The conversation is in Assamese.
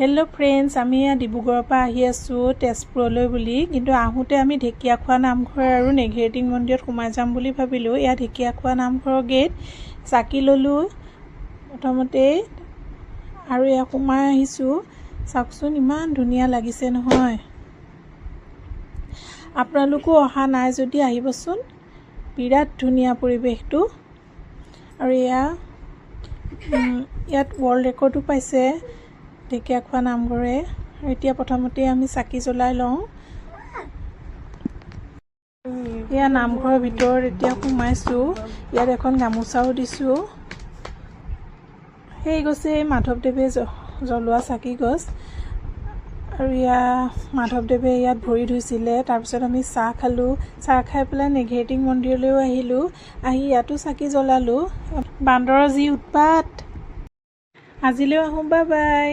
হেল্ল' ফ্ৰেণ্ডছ, আমি ডিব্ৰুগড়ৰ পৰা আহি আছোঁ তেজপুৰলৈ বুলি। কিন্তু আহোঁতে আমি ঢেকীয়াখোৱা নামঘৰ আৰু নেঘেৰিটিং মন্দিৰত সোমাই যাম বুলি ভাবিলোঁ। এয়া ঢেকীয়াখোৱা নামঘৰৰ গেট। চাকি ল'লোঁ প্ৰথমতেই আৰু এয়া সোমাই আহিছোঁ। চাওকচোন, ইমান ধুনীয়া লাগিছে নহয়। আপোনালোকো অহা নাই যদি আহিবচোন, বিৰাট ধুনীয়া পৰিৱেশটো। আৰু ইয়াত ৱৰ্ল্ড ৰেকৰ্ডো পাইছে ঢেকীয়াখোৱা নামঘৰে। এতিয়া প্ৰথমতে আমি চাকি জ্বলাই লওঁ। এয়া নামঘৰৰ ভিতৰত এতিয়া সোমাইছোঁ। ইয়াত এখন গামোচাও দিছোঁ। সেই গছে মাধৱদেৱে জ্বলোৱা চাকি গছ। আৰু মাধৱদেৱে ইয়াত ভৰি ধুইছিলে। তাৰপিছত আমি চাহ খালোঁ। চাহ খাই পেলাই নেঘেৰিটিং মন্দিৰলৈও আহিলোঁ। আহি ইয়াতো চাকি জ্বলালোঁ। বান্দৰৰ যি উৎপাত! আজিলৈ আহোঁ, বাই বাই।